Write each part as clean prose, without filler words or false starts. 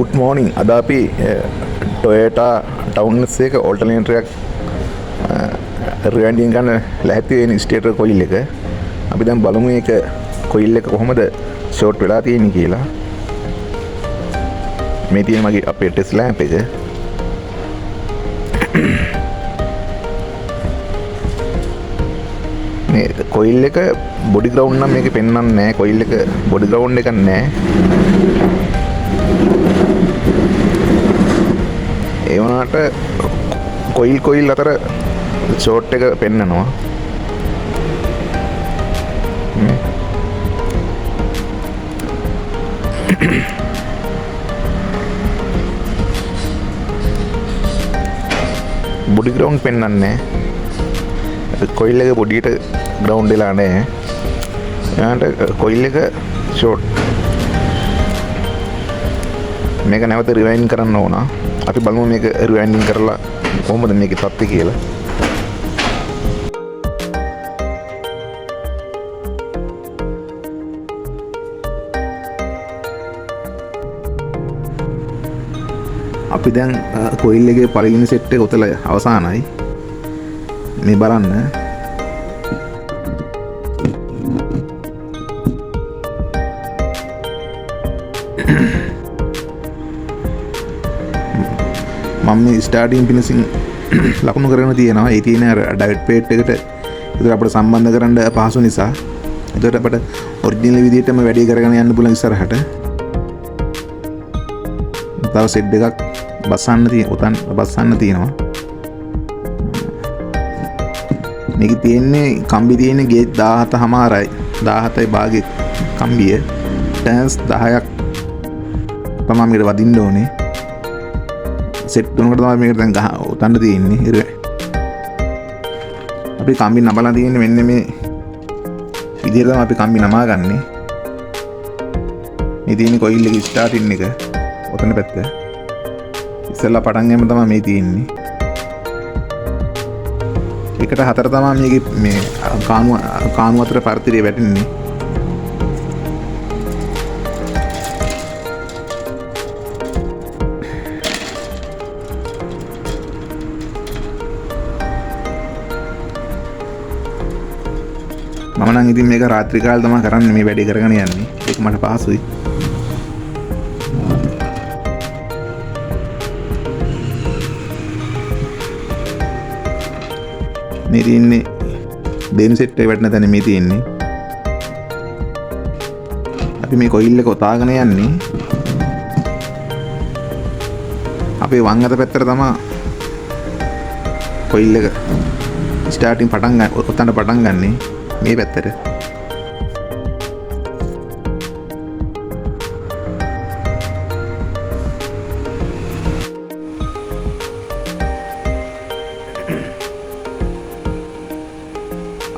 Good මෝනිින් අද අපි ටොයටා ටවන්ස් එක ඕල්ටනේටරයක් රියන්ඩින් ගන්න ලැහැතිවෙන ස්ටේට කොයිල් එක අපි දැන් බලමු එක කොයිල් එක කොහොමද ෂෝට් වෙලා තියෙන්නේ කියලා. මේ තියෙන මගේ අපේ ටෙස්ට් ලැම්ප් එක. මේ කොයිල් එක බොඩි ග්‍රවුන්ඩ් නම් මේකේ පෙන්වන්නේ නැහැ. කොයිල් එක බොඩි ග්‍රවුන්ඩ් එකක් නැහැ. ඒ වුණාට කොයිල් අතර ෂෝට් එක පෙන්නනවා. බොඩි ග්‍රවුන්ඩ් පෙන්වන්නේ නැහැ. කොයිල් එක බොඩියට ග්‍රවුන්ඩ් වෙලා නැහැ. ඊළඟට කොයිල් එක ෂෝට්. මේක නැවත රිවයින්ඩ් කරන්න ඕන. අපි බලමු මේක රිවයින්ඩින් කරලා කොහොමද මේකේ තත්ත්වය කියලා. අපි දැන් කොයිල් එකේ පළවෙනි සෙට් එක උතලා අවසానයි. මේ බලන්න. මම මේ ස්ටාර්ටින් පිනිසින් ලකුණු කරගෙන තියෙනවා. ඒ තියෙන අර ඩයොඩ් ප්ලේට් එකට ඒකට අපිට සම්බන්ධ කරන්න පහසු නිසා. ඒකට අපිට ඔරිජිනල් විදිහටම වැඩි කරගෙන යන්න පුළුවන් ඉස්සරහට. තව සෙට් එකක් බස්සන්න තියෙනවා. මේක තියෙන්නේ කම්බි තියෙන්නේ ගේජ් 17මාරයි 17යි භාගයේ කම්බිය. ටර්න්ස් 10ක් තමයි මේකට වදින්න ඕනේ. සෙට් තුනකට තමයි මේකට දැන් උතන්න තියෙන්නේ. අපි කම්බි නමලා තියෙන්නේ මෙන්න මේ විදිහට තමයි අපි කම්බි නමා ගන්නෙ. මේ තියෙන්නේ කොයිල් එක ස්ටාර්ටින් එක. ඔතන පැත්ත. ඉස්සෙල්ලා පටන් ගන්න තමයි මේ තියෙන්නේ. එකට හතර තමයි මේකේ මේ කාණු අතර පරතරය වැටෙන්නේ. මම නම් ඉතින් මේක රාත්‍රී කාලේ තමයි කරන්නේ මේ වැඩේ කරගෙන යන්නේ. ඒක මට පහසුයි. මේ තියෙන්නේ දෙවෙනි සෙට් එක වැටෙන තැන මේ තියෙන්නේ. අපි මේ කොයිල් එක ඔතාගෙන යන්නේ. අපේ වම් අත පැත්තට තමයි කොයිල් එක ස්ටාර්ටින් ඔතන පටන් ගන්නේ. මේ පැත්තට.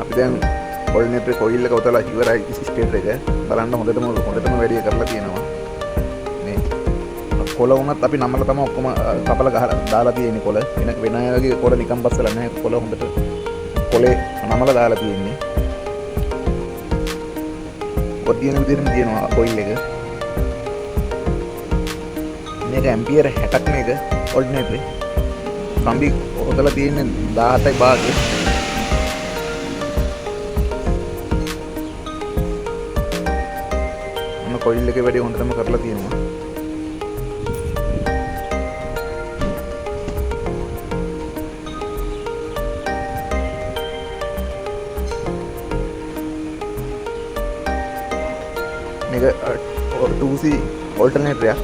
අපි දැන් ඕල්ටර්නේටර් කොයිල් එක ඔතලා ඉවරයි ස්ටේට් එක. බලන්න හොඳටම වැඩි කරලා තියෙනවා. මේ කොළ වුණත් අපි නම්මලා තමයි ඔක්කොම කපලා ගහලා දාලා තියෙන්නේ කොළ. වෙන අයගේ කොළ නිකන් බස්සලා නැහැ. කොළ හොඳට කොලේ නම්මලා දාලා තියෙන්නේ. තියෙන විදිහටම තියෙනවා කොයිල් එක. මේක ඇම්පියර් 60ක් මේක ඕල්ටර්නේටර්. කම්බි ඔතලා තියෙන්නේ 17යි භාගයේ. මොන කොයිල් එකේ වැඩි හොඳටම කරලා තියෙනවා. මේක 2C ඕල්ටර්නේටර් එකක්.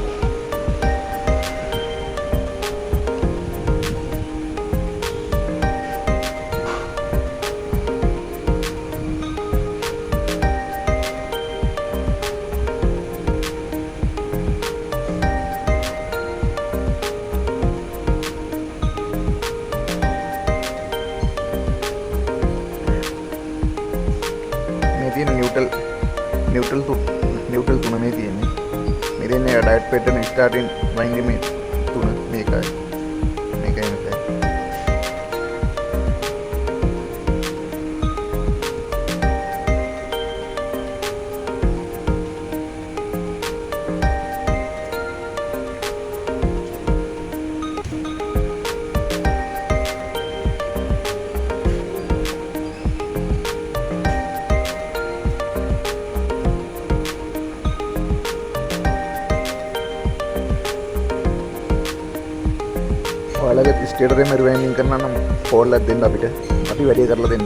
මේ තියෙන නිව්ට්‍රල් තුන මේ තියෙන්නේ. මේ දෙන්නේ ඩයොඩ් ප්ලේට් එක ස්ටාර්ටින් වයින්ඩින් මේ තුන මේකයි. මේකයි මෙතන. ඔයාලගේ ස්ටේටස් එකේ රිවයින්ඩින් කරනවා නම් කෝල් එකක් දෙන්න අපිට. අපි වැඩි කරලා දෙන්න.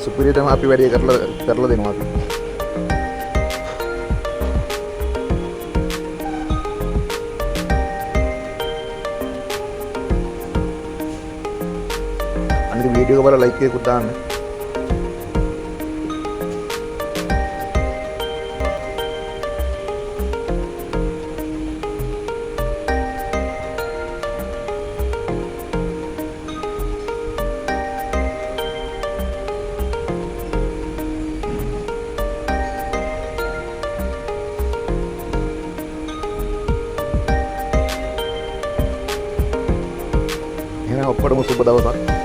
සුපිරිය තමයි අපි වැඩි කරලා දෙනවා අපි. අනිත් වීඩියෝ එක බලලා ලයික් එකකුත් දාන්න. එහෙනම් ඔක්කොටම සුබ දවසක්.